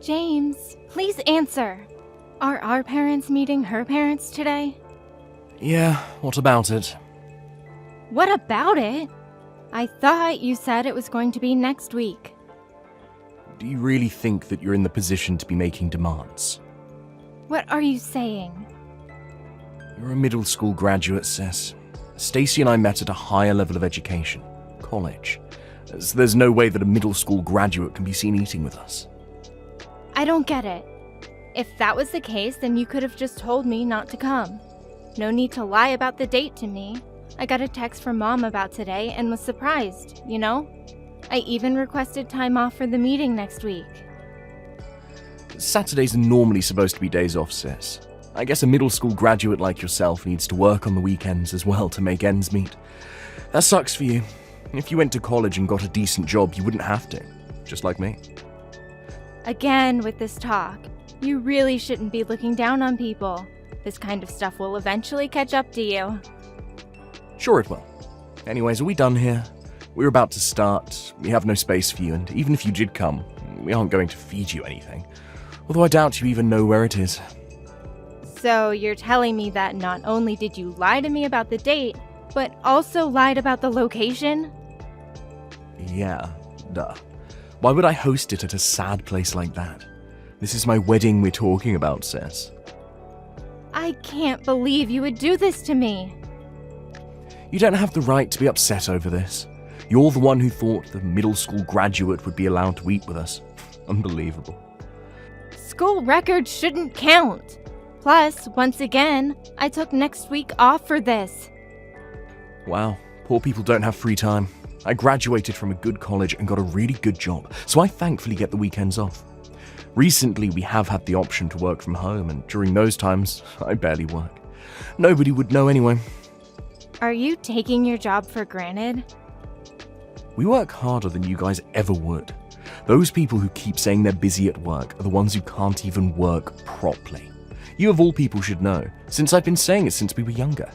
James, please answer. Are our parents meeting her parents today? Yeah, what about it? What about it? I thought you said it was going to be next week. Do you really think that you're in the position to be making demands? What are you saying? You're a middle school graduate, sis. Stacy and I met at a higher level of education, college. So there's no way that a middle school graduate can be seen eating with us. I don't get it. If that was the case, then you could have just told me not to come. No need to lie about the date to me. I got a text from Mom about today and was surprised, you know? I even requested time off for the meeting next week. Saturdays are normally supposed to be days off, sis. I guess a middle school graduate like yourself needs to work on the weekends as well to make ends meet. That sucks for you. If you went to college and got a decent job, you wouldn't have to. Just like me. Again with this talk. You really shouldn't be looking down on people. This kind of stuff will eventually catch up to you. Sure it will. Anyways, are we done here? We're about to start. We have no space for you, and even if you did come, we aren't going to feed you anything. Although I doubt you even know where it is. So you're telling me that not only did you lie to me about the date, but also lied about the location? Yeah, duh. Why would I host it at a sad place like that? This is my wedding we're talking about, sis. I can't believe you would do this to me. You don't have the right to be upset over this. You're the one who thought the middle school graduate would be allowed to eat with us. Unbelievable. School records shouldn't count. Plus, once again, I took next week off for this. Wow, poor people don't have free time. I graduated from a good college and got a really good job, so I thankfully get the weekends off. Recently, we have had the option to work from home, and during those times, I barely work. Nobody would know anyway. Are you taking your job for granted? We work harder than you guys ever would. Those people who keep saying they're busy at work are the ones who can't even work properly. You of all people should know, since I've been saying it since we were younger.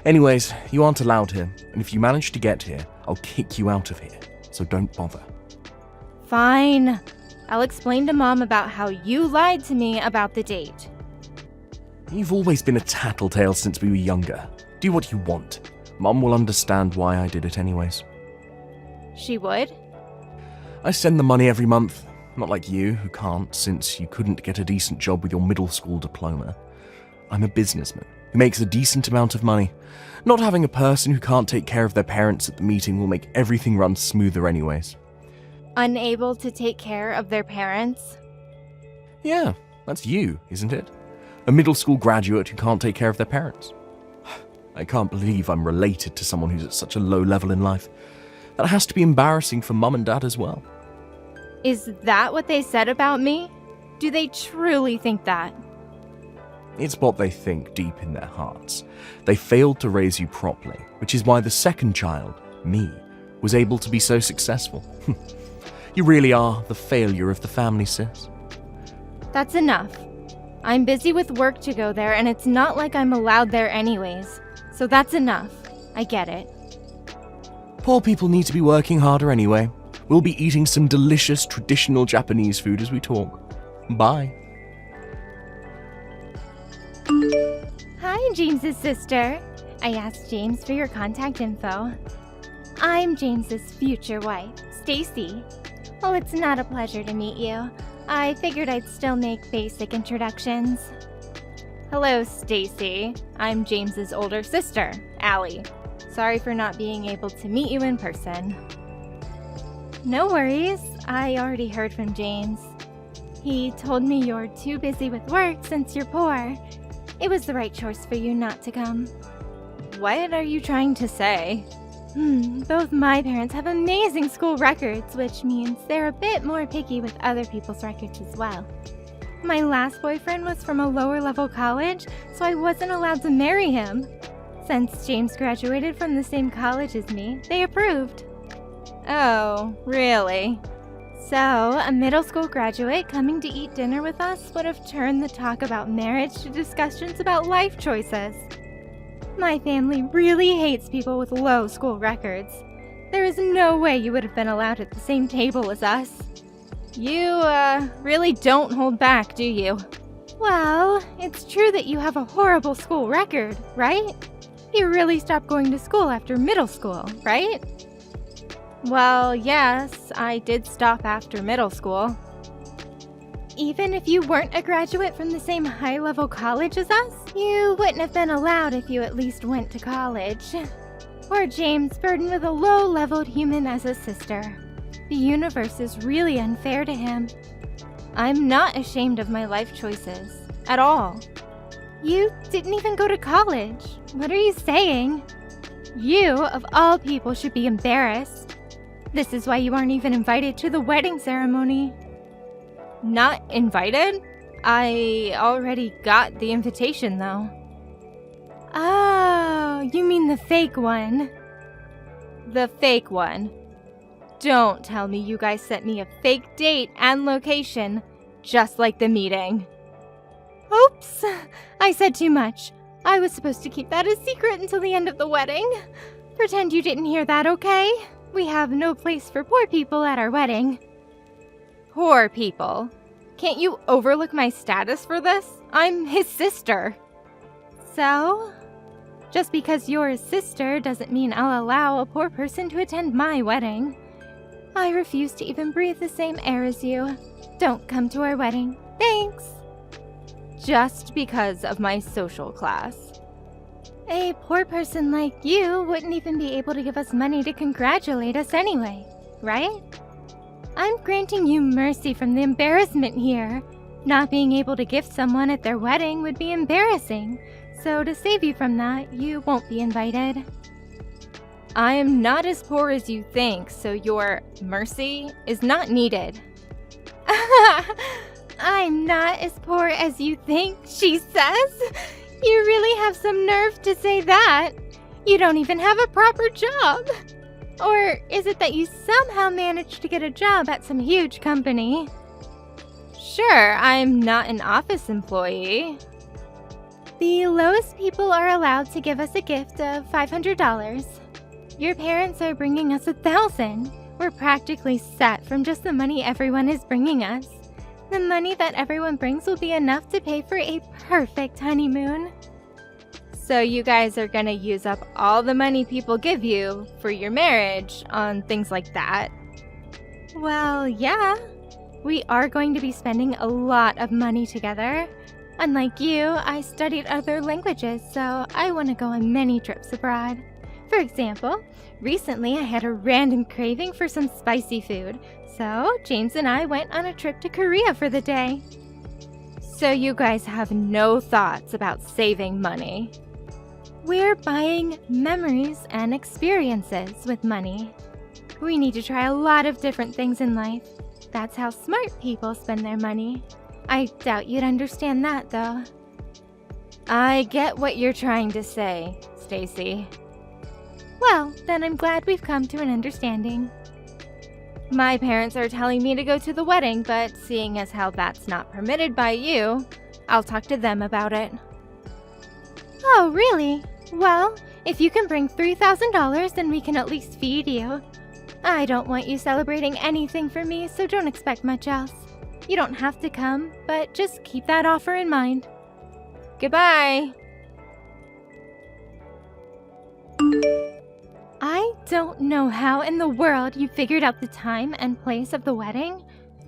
Anyways, you aren't allowed here, and if you manage to get here, I'll kick you out of here, so don't bother. Fine. I'll explain to Mom about how you lied to me about the date. You've always been a tattletale since we were younger. Do what you want. Mom will understand why I did it anyways. She would? I send the money every month. Not like you, who can't, since you couldn't get a decent job with your middle school diploma. I'm a businessman who makes a decent amount of money. Not having a person who can't take care of their parents at the meeting will make everything run smoother anyways. Unable to take care of their parents? Yeah, that's you, isn't it? A middle school graduate who can't take care of their parents. I can't believe I'm related to someone who's at such a low level in life. That has to be embarrassing for Mum and Dad as well. Is that what they said about me? Do they truly think that? It's what they think deep in their hearts. They failed to raise you properly, which is why the second child, me, was able to be so successful. You really are the failure of the family, sis. That's enough. I'm busy with work to go there, and it's not like I'm allowed there anyways. So that's enough. I get it. Poor people need to be working harder anyway. We'll be eating some delicious traditional Japanese food as we talk. Bye. Hi, James's sister. I asked James for your contact info. I'm James's future wife, Stacy. Well, it's not a pleasure to meet you. I figured I'd still make basic introductions. Hello, Stacy. I'm James's older sister, Allie. Sorry for not being able to meet you in person. No worries. I already heard from James. He told me you're too busy with work since you're poor. It was the right choice for you not to come. What are you trying to say? Both my parents have amazing school records, which means they're a bit more picky with other people's records as well. My last boyfriend was from a lower level college, so I wasn't allowed to marry him. Since James graduated from the same college as me, they approved. Oh, really? So, a middle school graduate coming to eat dinner with us would have turned the talk about marriage to discussions about life choices. My family really hates people with low school records. There is no way you would have been allowed at the same table as us. You, really don't hold back, do you? Well, it's true that you have a horrible school record, right? You really stopped going to school after middle school, right? Well, yes, I did stop after middle school. Even if you weren't a graduate from the same high-level college as us, you wouldn't have been allowed if you at least went to college. Poor James, burdened with a low-leveled human as a sister. The universe is really unfair to him. I'm not ashamed of my life choices, at all. You didn't even go to college. What are you saying? You, of all people, should be embarrassed. This is why you aren't even invited to the wedding ceremony. Not invited? I already got the invitation, though. Oh, you mean the fake one. The fake one. Don't tell me you guys sent me a fake date and location, just like the meeting. Oops, I said too much. I was supposed to keep that a secret until the end of the wedding. Pretend you didn't hear that, okay? We have no place for poor people at our wedding. Poor people? Can't you overlook my status for this? I'm his sister. So? Just because you're his sister doesn't mean I'll allow a poor person to attend my wedding. I refuse to even breathe the same air as you. Don't come to our wedding. Thanks. Just because of my social class. A poor person like you wouldn't even be able to give us money to congratulate us anyway, right? I'm granting you mercy from the embarrassment here. Not being able to gift someone at their wedding would be embarrassing, so to save you from that, you won't be invited. I am not as poor as you think, so your mercy is not needed. I'm not as poor as you think, she says. You really have some nerve to say that. You don't even have a proper job. Or is it that you somehow managed to get a job at some huge company? Sure, I'm not an office employee. The lowest people are allowed to give us a gift of $500. Your parents are bringing us $1,000. We're practically set from just the money everyone is bringing us. The money that everyone brings will be enough to pay for a perfect honeymoon. So you guys are gonna use up all the money people give you for your marriage on things like that? Well, yeah. We are going to be spending a lot of money together. Unlike you, I studied other languages, so I want to go on many trips abroad. For example, recently I had a random craving for some spicy food, so James and I went on a trip to Korea for the day. So you guys have no thoughts about saving money? We're buying memories and experiences with money. We need to try a lot of different things in life. That's how smart people spend their money. I doubt you'd understand that, though. I get what you're trying to say, Stacy. Well, then I'm glad we've come to an understanding. My parents are telling me to go to the wedding, but seeing as how that's not permitted by you, I'll talk to them about it. Oh, really? Well, if you can bring $3,000, then we can at least feed you. I don't want you celebrating anything for me, so don't expect much else. You don't have to come, but just keep that offer in mind. Goodbye. I don't know how in the world you figured out the time and place of the wedding,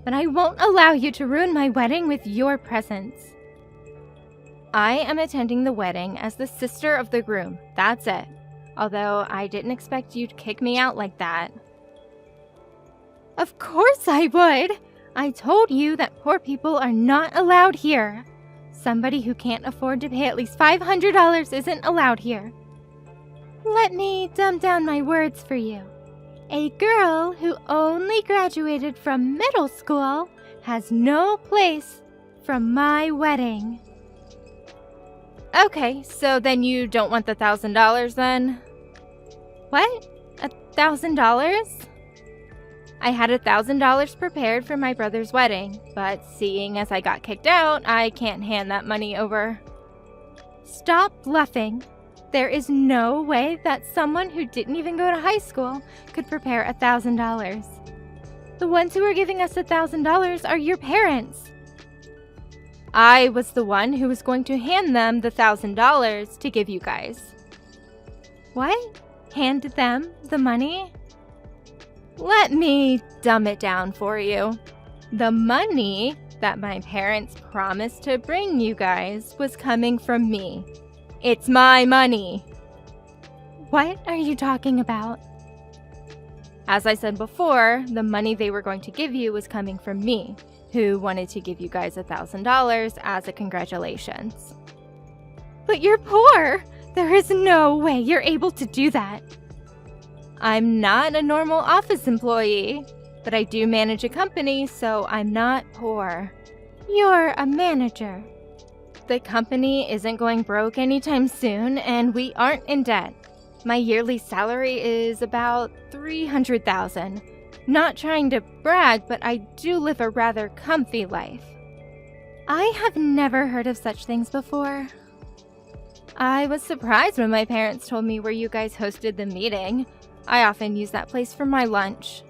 but I won't allow you to ruin my wedding with your presence. I am attending the wedding as the sister of the groom, that's it. Although I didn't expect you to kick me out like that. Of course I would! I told you that poor people are not allowed here. Somebody who can't afford to pay at least $500 isn't allowed here. Let me dumb down my words for you. A girl who only graduated from middle school has no place from my wedding. Okay, so then you don't want the $1,000 then? What? $1,000? I had $1,000 prepared for my brother's wedding, but seeing as I got kicked out, I can't hand that money over. Stop bluffing. There is no way that someone who didn't even go to high school could prepare $1,000. The ones who are giving us $1,000 are your parents. I was the one who was going to hand them the $1,000 to give you guys. What? Hand them the money? Let me dumb it down for you. The money that my parents promised to bring you guys was coming from me. It's my money. What are you talking about? As I said before, the money they were going to give you was coming from me, who wanted to give you guys $1,000 as a congratulations. But you're poor! There is no way you're able to do that. I'm not a normal office employee, but I do manage a company, so I'm not poor. You're a manager. The company isn't going broke anytime soon, and we aren't in debt. My yearly salary is about $300,000. Not trying to brag, but I do live a rather comfy life. I have never heard of such things before. I was surprised when my parents told me where you guys hosted the meeting. I often use that place for my lunch.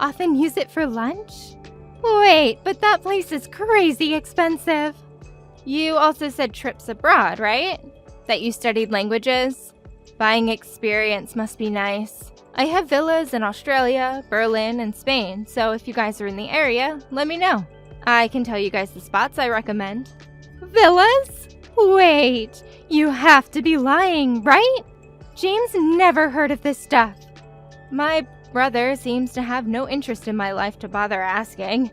Often use it for lunch? Wait, but that place is crazy expensive. You also said trips abroad, right? That you studied languages? Buying experience must be nice. I have villas in Australia, Berlin, and Spain, so if you guys are in the area, let me know. I can tell you guys the spots I recommend. Villas? Wait, you have to be lying, right? James never heard of this stuff. My brother seems to have no interest in my life to bother asking.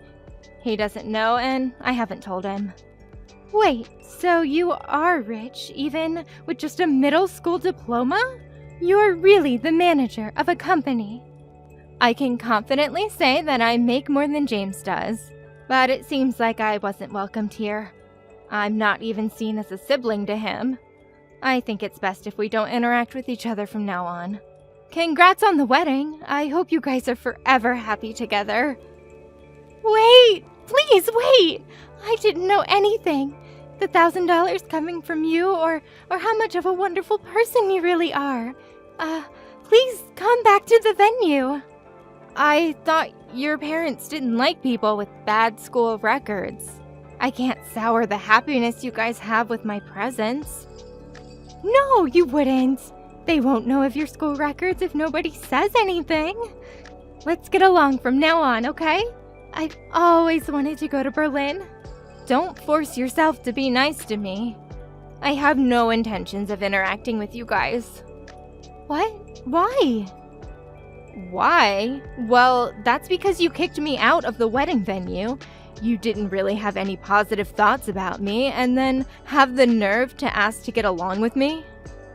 He doesn't know, and I haven't told him. Wait, so you are rich, even with just a middle school diploma? You're really the manager of a company. I can confidently say that I make more than James does, but it seems like I wasn't welcomed here. I'm not even seen as a sibling to him. I think it's best if we don't interact with each other from now on. Congrats on the wedding. I hope you guys are forever happy together. Wait! Please wait! I didn't know anything. The $1,000 coming from you or how much of a wonderful person you really are. Please come back to the venue. I thought your parents didn't like people with bad school records. I can't sour the happiness you guys have with my presence. No, you wouldn't. They won't know of your school records if nobody says anything. Let's get along from now on, okay? I've always wanted to go to Berlin. Don't force yourself to be nice to me. I have no intentions of interacting with you guys. What? Why? Why? Well, that's because you kicked me out of the wedding venue. You didn't really have any positive thoughts about me, and then have the nerve to ask to get along with me?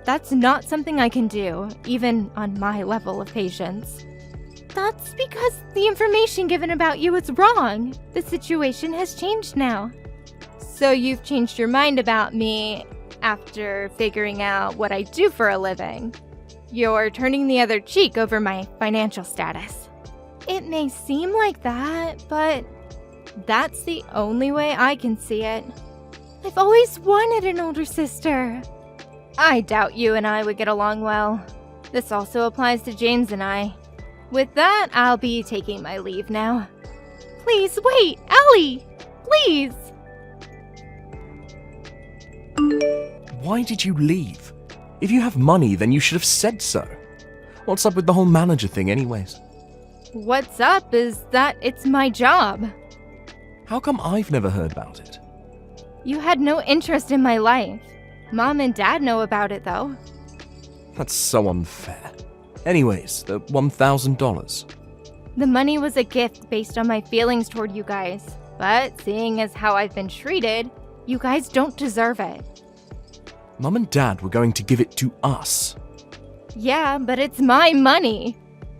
That's not something I can do, even on my level of patience. That's because the information given about you is wrong. The situation has changed now. So you've changed your mind about me after figuring out what I do for a living. You're turning the other cheek over my financial status. It may seem like that, but that's the only way I can see it. I've always wanted an older sister. I doubt you and I would get along well. This also applies to James and I. With that, I'll be taking my leave now. Please wait, Ellie! Please! Why did you leave? If you have money, then you should have said so. What's up with the whole manager thing anyways? What's up is that it's my job. How come I've never heard about it? You had no interest in my life. Mom and Dad know about it, though. That's so unfair. Anyways, the $1,000. The money was a gift based on my feelings toward you guys. But seeing as how I've been treated, you guys don't deserve it. Mum and Dad were going to give it to us. Yeah, but it's my money.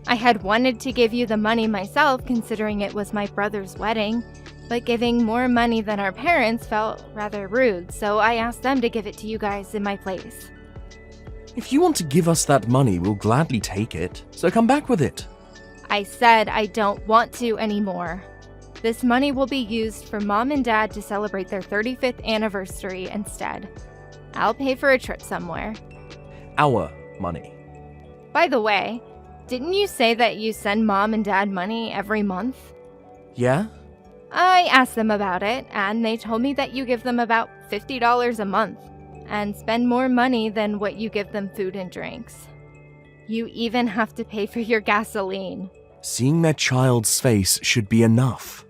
I had wanted to give you the money myself, considering it was my brother's wedding, but giving more money than our parents felt rather rude, so I asked them to give it to you guys in my place. If you want to give us that money, we'll gladly take it, so come back with it. I said I don't want to anymore. This money will be used for Mom and Dad to celebrate their 35th anniversary instead. I'll pay for a trip somewhere. Our money. By the way, Didn't you say that you send Mom and Dad money every month? Yeah? I asked them about it, and they told me that you give them about $50 a month, and spend more money than what you give them food and drinks. You even have to pay for your gasoline. Seeing their child's face should be enough.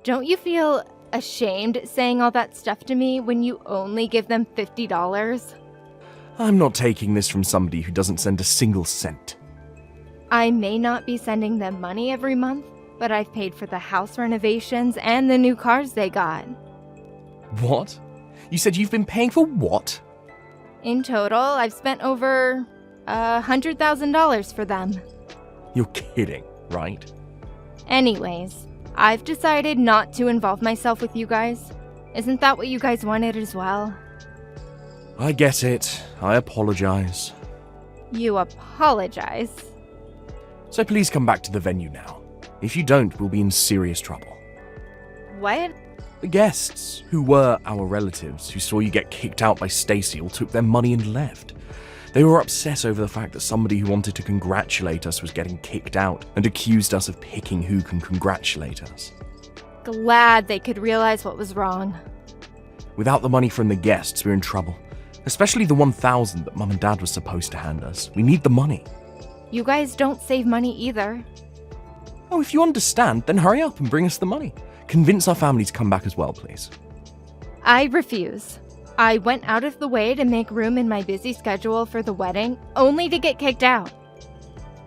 Don't you feel ashamed saying all that stuff to me when you only give them $50? I'm not taking this from somebody who doesn't send a single cent. I may not be sending them money every month, but I've paid for the house renovations and the new cars they got. What? You said you've been paying for what? In total, I've spent over $100,000 for them. You're kidding, right? Anyways, I've decided not to involve myself with you guys. Isn't that what you guys wanted as well? I get it. I apologize. You apologize? So please come back to the venue now. If you don't, we'll be in serious trouble. What? The guests, who were our relatives, who saw you get kicked out by Stacy, all took their money and left. They were upset over the fact that somebody who wanted to congratulate us was getting kicked out and accused us of picking who can congratulate us. Glad they could realize what was wrong. Without the money from the guests, we're in trouble. Especially the $1,000 that Mum and Dad was supposed to hand us. We need the money. You guys don't save money either. Oh, if you understand, then hurry up and bring us the money. Convince our family to come back as well, please. I refuse. I went out of the way to make room in my busy schedule for the wedding, only to get kicked out.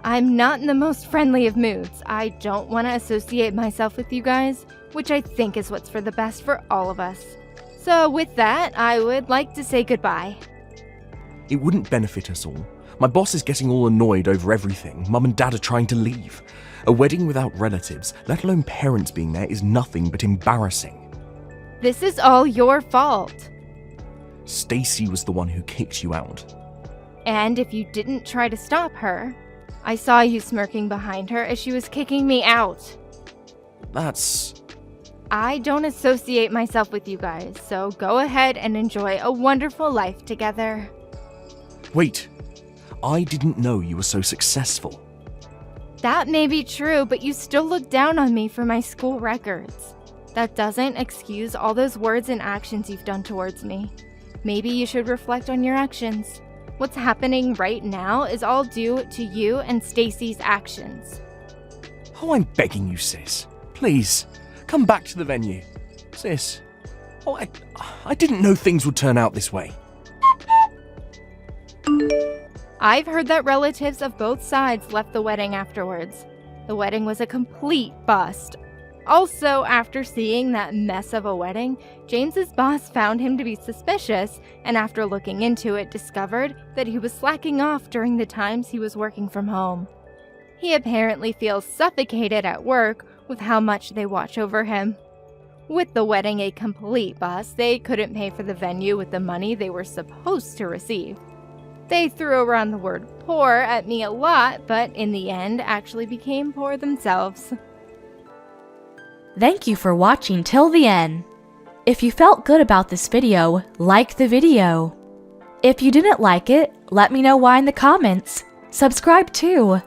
I'm not in the most friendly of moods. I don't want to associate myself with you guys, which I think is what's for the best for all of us. So with that, I would like to say goodbye. It wouldn't benefit us all. My boss is getting all annoyed over everything. Mum and Dad are trying to leave. A wedding without relatives, let alone parents being there, is nothing but embarrassing. This is all your fault. Stacy was the one who kicked you out. And if you didn't try to stop her, I saw you smirking behind her as she was kicking me out. I don't associate myself with you guys, so go ahead and enjoy a wonderful life together. Wait, I didn't know you were so successful. That may be true, but you still look down on me for my school records. That doesn't excuse all those words and actions you've done towards me. Maybe you should reflect on your actions. What's happening right now is all due to you and Stacy's actions. Oh, I'm begging you, sis. Please, come back to the venue. Sis, I didn't know things would turn out this way. I've heard that relatives of both sides left the wedding afterwards. The wedding was a complete bust. Also, after seeing that mess of a wedding, James's boss found him to be suspicious, and after looking into it, discovered that he was slacking off during the times he was working from home. He apparently feels suffocated at work with how much they watch over him. With the wedding a complete bust, they couldn't pay for the venue with the money they were supposed to receive. They threw around the word poor at me a lot, but in the end actually became poor themselves. Thank you for watching till the end. If you felt good about this video, like the video. If you didn't like it, let me know why in the comments. Subscribe too.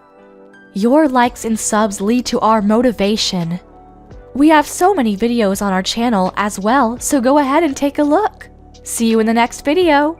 Your likes and subs lead to our motivation. We have so many videos on our channel as well, so go ahead and take a look. See you in the next video.